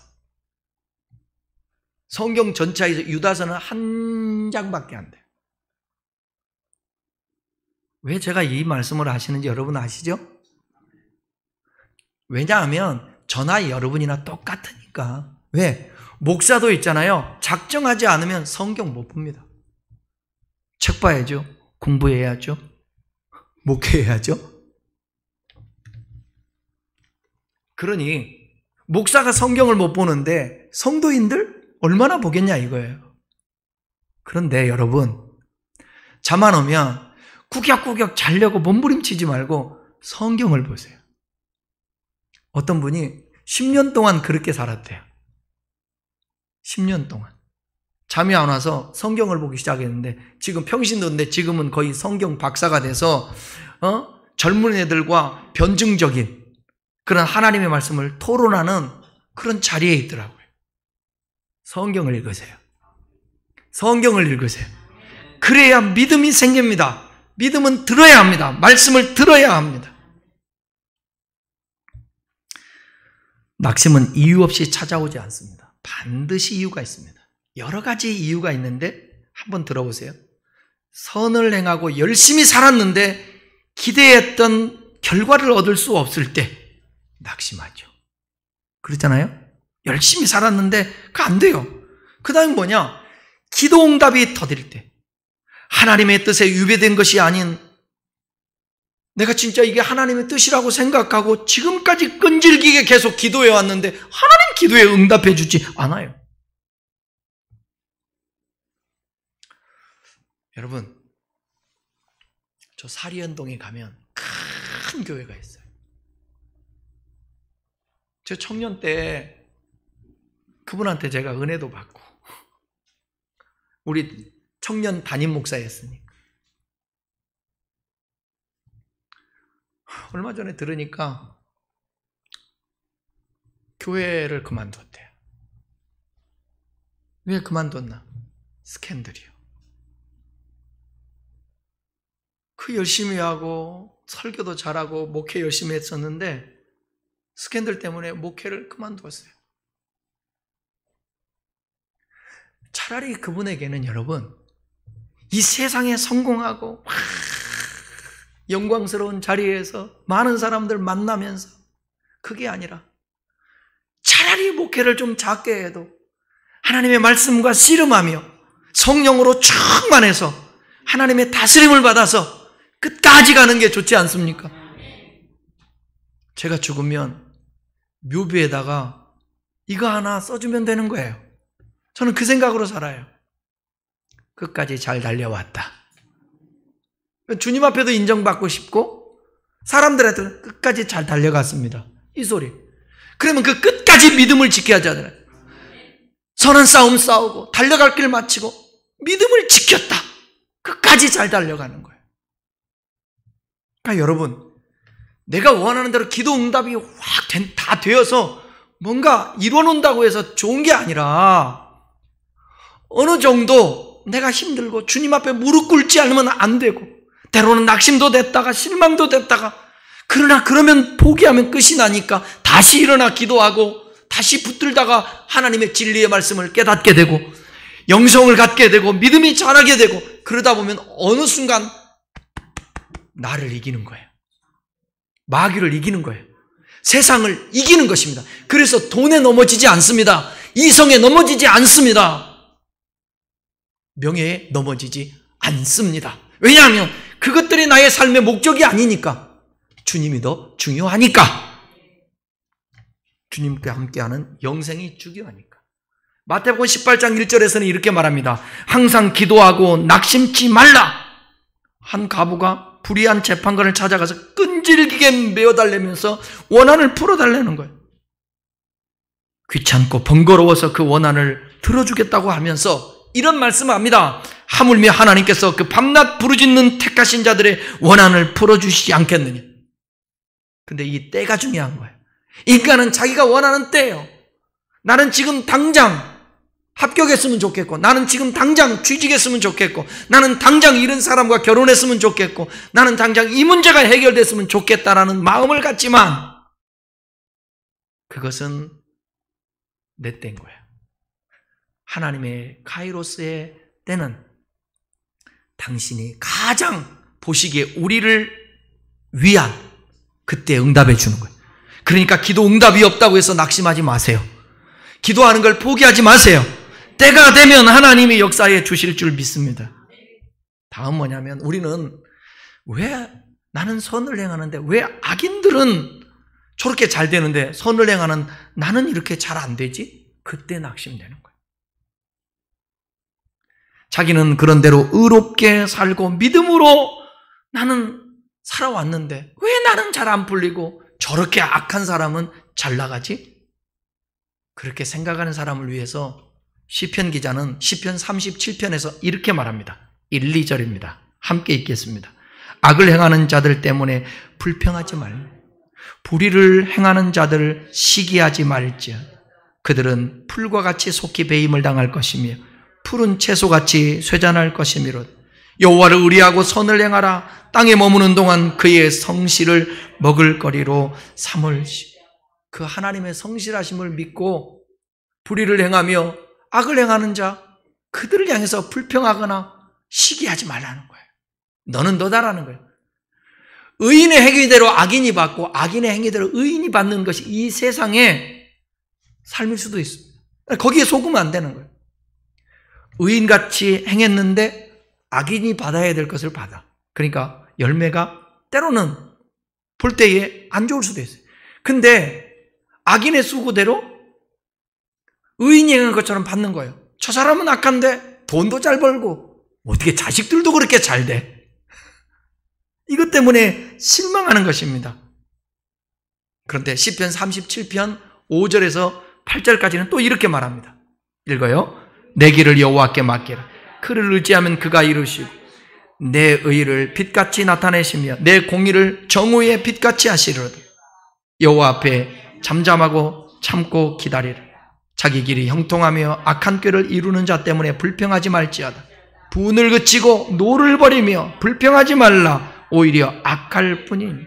성경 전체에서 유다서는 한 장밖에 안 돼요. 왜 제가 이 말씀을 하시는지 여러분 아시죠? 왜냐하면 저나 여러분이나 똑같으니까. 왜? 목사도 있잖아요. 작정하지 않으면 성경 못 봅니다. 책 봐야죠. 공부해야죠. 목회해야죠. 그러니 목사가 성경을 못 보는데 성도인들 얼마나 보겠냐 이거예요. 그런데 여러분, 잠 안 오면 구격구격 자려고 몸부림치지 말고 성경을 보세요. 어떤 분이 10년 동안 그렇게 살았대요. 10년 동안. 잠이 안 와서 성경을 보기 시작했는데 지금 평신도인데 지금은 거의 성경 박사가 돼서 젊은 애들과 변증적인 그런 하나님의 말씀을 토론하는 그런 자리에 있더라고요. 성경을 읽으세요. 성경을 읽으세요. 그래야 믿음이 생깁니다. 믿음은 들어야 합니다. 말씀을 들어야 합니다. 낙심은 이유 없이 찾아오지 않습니다. 반드시 이유가 있습니다. 여러 가지 이유가 있는데 한번 들어보세요. 선을 행하고 열심히 살았는데 기대했던 결과를 얻을 수 없을 때 낙심하죠. 그렇잖아요? 열심히 살았는데 그거 안 돼요. 그 다음에 뭐냐? 기도 응답이 더딜 때, 하나님의 뜻에 유배된 것이 아닌 내가 진짜 이게 하나님의 뜻이라고 생각하고 지금까지 끈질기게 계속 기도해 왔는데 하나님 기도에 응답해 주지 않아요. 여러분, 저 사리연동에 가면 큰 교회가 있어요. 저 청년 때 그분한테 제가 은혜도 받고 우리 청년 담임 목사였으니까. 얼마 전에 들으니까 교회를 그만뒀대요. 왜 그만뒀나? 스캔들이요. 그 열심히 하고 설교도 잘하고 목회 열심히 했었는데 스캔들 때문에 목회를 그만두었어요. 차라리 그분에게는 여러분 이 세상에 성공하고 영광스러운 자리에서 많은 사람들 만나면서 그게 아니라 차라리 목회를 좀 작게 해도 하나님의 말씀과 씨름하며 성령으로 충만해서 하나님의 다스림을 받아서 끝까지 가는 게 좋지 않습니까? 제가 죽으면 묘비에다가 이거 하나 써주면 되는 거예요. 저는 그 생각으로 살아요. 끝까지 잘 달려왔다. 주님 앞에도 인정받고 싶고 사람들한테도 끝까지 잘 달려갔습니다. 이 소리. 그러면 그 끝까지 믿음을 지켜야 하잖아요. 선한 싸움 싸우고 달려갈 길 마치고 믿음을 지켰다. 끝까지 잘 달려가는 거예요. 그러니까 여러분, 내가 원하는 대로 기도 응답이 다 되어서 뭔가 이뤄놓는다고 해서 좋은 게 아니라 어느 정도 내가 힘들고 주님 앞에 무릎 꿇지 않으면 안 되고 때로는 낙심도 됐다가 실망도 됐다가 그러면 포기하면 끝이 나니까 다시 일어나 기도하고 다시 붙들다가 하나님의 진리의 말씀을 깨닫게 되고 영성을 갖게 되고 믿음이 자라게 되고 그러다 보면 어느 순간 나를 이기는 거예요. 마귀를 이기는 거예요. 세상을 이기는 것입니다. 그래서 돈에 넘어지지 않습니다. 이성에 넘어지지 않습니다. 명예에 넘어지지 않습니다. 왜냐하면 그것들이 나의 삶의 목적이 아니니까. 주님이 더 중요하니까. 주님과 함께하는 영생이 중요하니까. 마태복음 18장 1절에서는 이렇게 말합니다. 항상 기도하고 낙심치 말라. 한 과부가 불의한 재판관을 찾아가서 끈질기게 메어달래면서 원한을 풀어달라는 거예요. 귀찮고 번거로워서 그 원한을 들어주겠다고 하면서 이런 말씀을 합니다. 하물며 하나님께서 그 밤낮 부르짖는 택하신 자들의 원한을 풀어주시지 않겠느냐. 근데 이 때가 중요한 거예요. 인간은 자기가 원하는 때예요. 나는 지금 당장 합격했으면 좋겠고, 나는 지금 당장 취직했으면 좋겠고, 나는 당장 이런 사람과 결혼했으면 좋겠고, 나는 당장 이 문제가 해결됐으면 좋겠다라는 마음을 갖지만 그것은 내 때인 거예요. 하나님의 카이로스의 때는 당신이 가장 보시기에 우리를 위한 그때 응답해 주는 거예요. 그러니까 기도 응답이 없다고 해서 낙심하지 마세요. 기도하는 걸 포기하지 마세요. 때가 되면 하나님이 역사해 주실 줄 믿습니다. 다음 뭐냐면 우리는 왜 나는 선을 행하는데 왜 악인들은 저렇게 잘 되는데 선을 행하는 나는 이렇게 잘 안 되지? 그때 낙심되는 거예요. 자기는 그런대로 의롭게 살고 믿음으로 나는 살아왔는데 왜 나는 잘 안 풀리고 저렇게 악한 사람은 잘 나가지? 그렇게 생각하는 사람을 위해서 시편 기자는 시편 37편에서 이렇게 말합니다. 1, 2절입니다. 함께 읽겠습니다. 악을 행하는 자들 때문에 불평하지 말. 불의를 행하는 자들을 시기하지 말지어다. 그들은 풀과 같이 속히 배임을 당할 것이며 푸른 채소같이 쇠잔할 것이미로다. 여호와를 의리하고 선을 행하라. 땅에 머무는 동안 그의 성실을 먹을거리로 삼을지. 그 하나님의 성실하심을 믿고 불의를 행하며 악을 행하는 자, 그들을 향해서 불평하거나 시기하지 말라는 거예요. 너는 너다라는 거예요. 의인의 행위대로 악인이 받고 악인의 행위대로 의인이 받는 것이 이 세상의 삶일 수도 있습니다. 거기에 속으면 안 되는 거예요. 의인같이 행했는데 악인이 받아야 될 것을 받아. 그러니까 열매가 때로는 볼 때에 안 좋을 수도 있어요. 근데 악인의 수고대로 의인이 행한 것처럼 받는 거예요. 저 사람은 악한데 돈도 잘 벌고 어떻게 자식들도 그렇게 잘 돼? 이것 때문에 실망하는 것입니다. 그런데 시편 37편 5절에서 8절까지는 또 이렇게 말합니다. 읽어요. 내 길을 여호와께 맡기라. 그를 의지하면 그가 이루시고 내 의를 빛같이 나타내시며 내 공의를 정오의 빛같이 하시리로다. 여호와 앞에 잠잠하고 참고 기다리라. 자기 길이 형통하며 악한 꾀를 이루는 자 때문에 불평하지 말지어다. 분을 그치고 노를 버리며 불평하지 말라. 오히려 악할 뿐이니.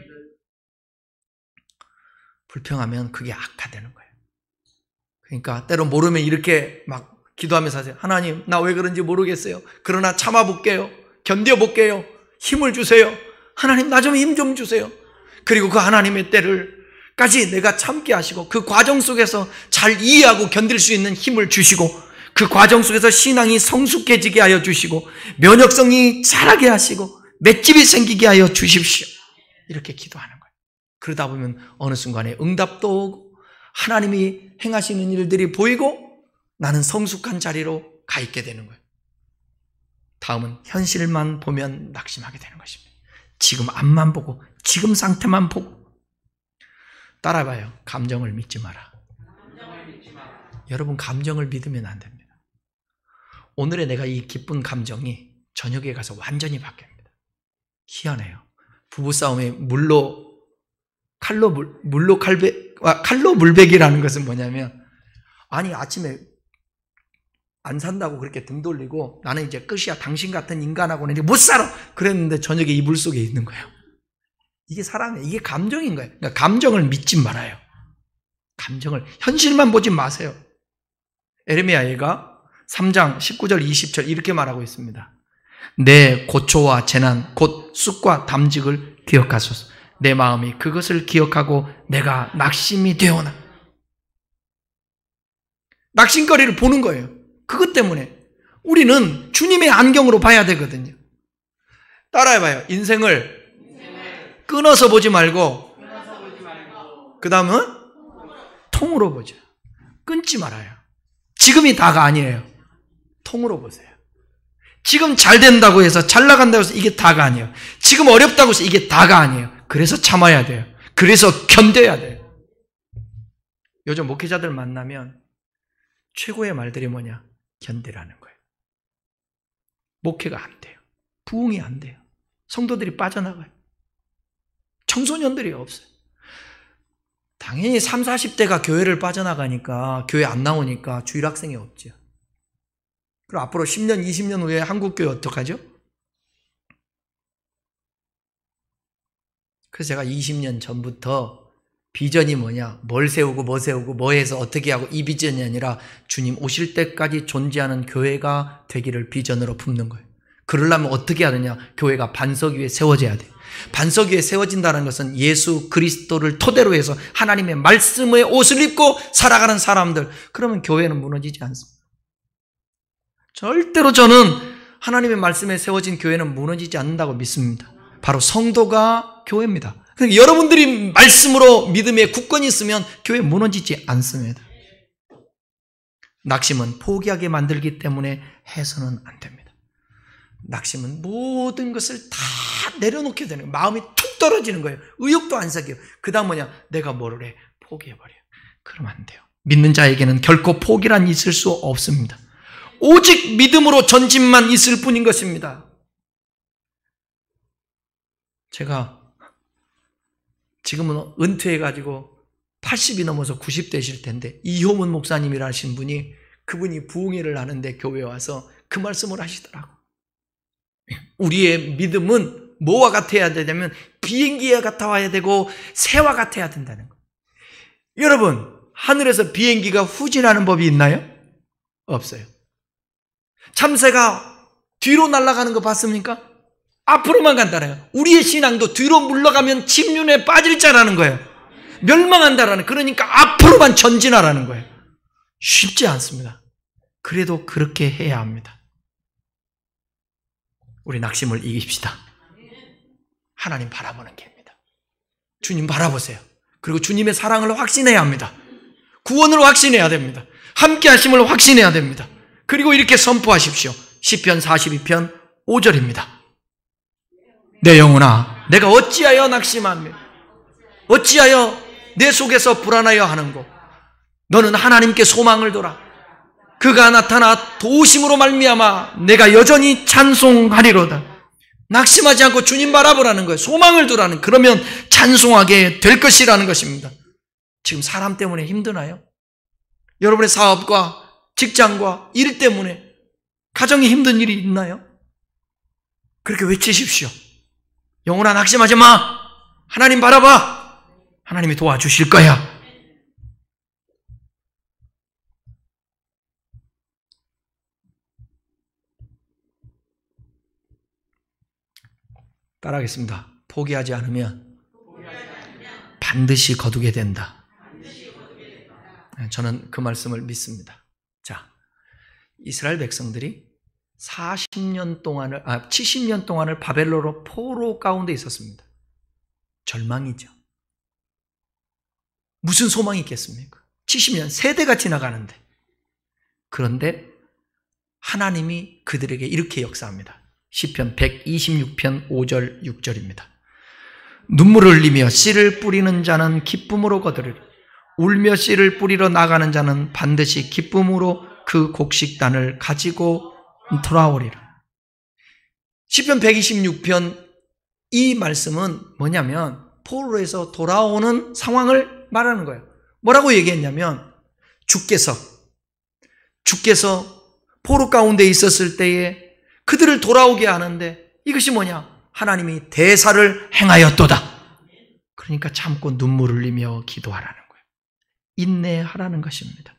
불평하면 그게 악화되는 거예요. 그러니까 때로 모르면 이렇게 막 기도하면서 하세요. 하나님, 나 왜 그런지 모르겠어요. 그러나 참아볼게요. 견뎌볼게요. 힘을 주세요. 하나님, 나 좀 힘 좀 주세요. 그리고 그 하나님의 때를까지 내가 참게 하시고 그 과정 속에서 잘 이해하고 견딜 수 있는 힘을 주시고 그 과정 속에서 신앙이 성숙해지게 하여 주시고 면역성이 자라게 하시고 맷집이 생기게 하여 주십시오. 이렇게 기도하는 거예요. 그러다 보면 어느 순간에 응답도 오고 하나님이 행하시는 일들이 보이고 나는 성숙한 자리로 가 있게 되는 거예요. 다음은 현실만 보면 낙심하게 되는 것입니다. 지금 앞만 보고 지금 상태만 보고. 따라봐요. 감정을 믿지 마라. 여러분, 감정을 믿으면 안 됩니다. 오늘의 내가 이 기쁜 감정이 저녁에 가서 완전히 바뀝니다. 희한해요. 부부싸움에 칼로 물베기라는 것은 뭐냐면, 아니 아침에 안 산다고 그렇게 등 돌리고 나는 이제 끝이야. 당신 같은 인간하고는 이제 못 살아. 그랬는데 저녁에 이불 속에 있는 거예요. 이게 사람이에요. 이게 감정인 거예요. 그러니까 감정을 믿지 말아요. 감정을, 현실만 보지 마세요. 에레미야가 3장 19절 20절 이렇게 말하고 있습니다. 내 고초와 재난 곧 쑥과 담직을 기억하소서. 내 마음이 그것을 기억하고 내가 낙심이 되오나. 낙심거리를 보는 거예요. 그것 때문에 우리는 주님의 안경으로 봐야 되거든요. 따라해봐요. 인생을 끊어서 보지 말고 그 다음은 통으로 보죠. 끊지 말아요. 지금이 다가 아니에요. 통으로 보세요. 지금 잘 된다고 해서 잘 나간다고 해서 이게 다가 아니에요. 지금 어렵다고 해서 이게 다가 아니에요. 그래서 참아야 돼요. 그래서 견뎌야 돼요. 요즘 목회자들 만나면 최고의 말들이 뭐냐? 견디라는 거예요. 목회가 안 돼요. 부흥이 안 돼요. 성도들이 빠져나가요. 청소년들이 없어요. 당연히 30, 40대가 교회를 빠져나가니까, 교회 안 나오니까 주일 학생이 없죠. 그럼 앞으로 10년, 20년 후에 한국교회 어떡하죠? 그래서 제가 20년 전부터 비전이 뭐냐, 뭘 세우고 뭐 해서 어떻게 하고, 이 비전이 아니라 주님 오실 때까지 존재하는 교회가 되기를 비전으로 품는 거예요. 그러려면 어떻게 하느냐? 교회가 반석 위에 세워져야 돼요. 반석 위에 세워진다는 것은 예수 그리스도를 토대로 해서 하나님의 말씀의 옷을 입고 살아가는 사람들, 그러면 교회는 무너지지 않습니다. 절대로 저는 하나님의 말씀에 세워진 교회는 무너지지 않는다고 믿습니다. 바로 성도가 교회입니다. 그러니까 여러분들이 말씀으로 믿음에 굳건히 있으면 교회 무너지지 않습니다. 낙심은 포기하게 만들기 때문에 해서는 안 됩니다. 낙심은 모든 것을 다 내려놓게 되는 거예요. 마음이 툭 떨어지는 거예요. 의욕도 안 생겨요. 그 다음 뭐냐? 내가 뭐를 해? 포기해버려요. 그러면 안 돼요. 믿는 자에게는 결코 포기란 있을 수 없습니다. 오직 믿음으로 전진만 있을 뿐인 것입니다. 제가 지금은 은퇴해가지고 80이 넘어서 90 되실 텐데 이효문 목사님이라 하신 분이 그분이 부흥회를 하는데 교회에 와서 그 말씀을 하시더라고. 우리의 믿음은 뭐와 같아야 되냐면 비행기와 같아야 되고 새와 같아야 된다는 거예요. 여러분, 하늘에서 비행기가 후진하는 법이 있나요? 없어요. 참새가 뒤로 날아가는 거 봤습니까? 앞으로만 간다는 우리의 신앙도 뒤로 물러가면 침륜에 빠질 자라는 거예요. 멸망한다라는, 그러니까 앞으로만 전진하라는 거예요. 쉽지 않습니다. 그래도 그렇게 해야 합니다. 우리 낙심을 이깁시다. 하나님 바라보는 길입니다. 주님 바라보세요. 그리고 주님의 사랑을 확신해야 합니다. 구원을 확신해야 됩니다. 함께 하심을 확신해야 됩니다. 그리고 이렇게 선포하십시오. 시편 42편 5절입니다. 내 영혼아, 내가 어찌하여 낙심하며 어찌하여 내 속에서 불안하여 하는고? 너는 하나님께 소망을 둬라. 그가 나타나 도우심으로 말미암아 내가 여전히 찬송하리로다. 낙심하지 않고 주님 바라보라는 거예요. 소망을 두라는, 그러면 찬송하게 될 것이라는 것입니다. 지금 사람 때문에 힘드나요? 여러분의 사업과 직장과 일 때문에 가정에 힘든 일이 있나요? 그렇게 외치십시오. 영혼아, 낙심하지 마. 하나님 바라봐. 하나님이 도와주실 거야. 따라하겠습니다. 포기하지 않으면 반드시 거두게 된다. 저는 그 말씀을 믿습니다. 자, 이스라엘 백성들이 70년 동안을 바벨론으로 포로 가운데 있었습니다. 절망이죠. 무슨 소망이 있겠습니까? 70년, 세대가 지나가는데. 그런데 하나님이 그들에게 이렇게 역사합니다. 시편 126편 5절 6절입니다. 눈물을 흘리며 씨를 뿌리는 자는 기쁨으로 거두리라. 울며 씨를 뿌리러 나가는 자는 반드시 기쁨으로 그 곡식단을 가지고 돌아오리라. 시편 126편 이 말씀은 뭐냐면 포로에서 돌아오는 상황을 말하는 거예요. 뭐라고 얘기했냐면 주께서 포로 가운데 있었을 때에 그들을 돌아오게 하는데 이것이 뭐냐? 하나님이 대사를 행하였도다. 그러니까 참고 눈물 흘리며 기도하라는 거예요. 인내하라는 것입니다.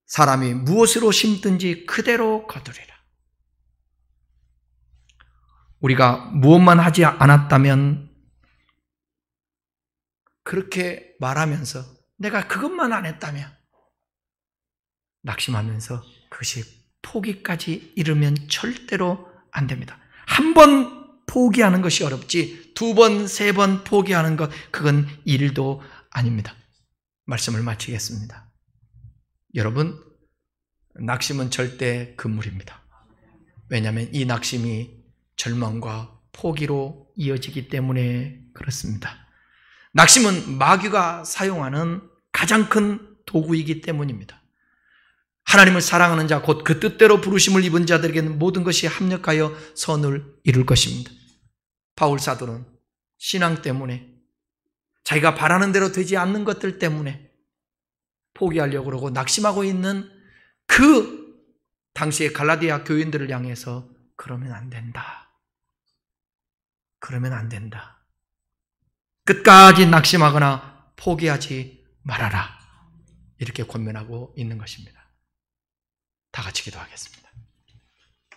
사람이 무엇으로 심든지 그대로 거두리라. 우리가 무엇만 하지 않았다면 그렇게 말하면서 내가 그것만 안 했다면 낙심하면서 그것이 포기까지 이르면 절대로 안 됩니다. 한 번 포기하는 것이 어렵지 두 번, 세 번 포기하는 것, 그건 일도 아닙니다. 말씀을 마치겠습니다. 여러분, 낙심은 절대 금물입니다. 왜냐하면 이 낙심이 절망과 포기로 이어지기 때문에 그렇습니다. 낙심은 마귀가 사용하는 가장 큰 도구이기 때문입니다. 하나님을 사랑하는 자, 곧 그 뜻대로 부르심을 입은 자들에게는 모든 것이 합력하여 선을 이룰 것입니다. 바울 사도는 신앙 때문에 자기가 바라는 대로 되지 않는 것들 때문에 포기하려고 그러고 낙심하고 있는 그 당시의 갈라디아 교인들을 향해서 그러면 안 된다. 그러면 안 된다. 끝까지 낙심하거나 포기하지 말아라. 이렇게 권면하고 있는 것입니다. 다 같이 기도하겠습니다.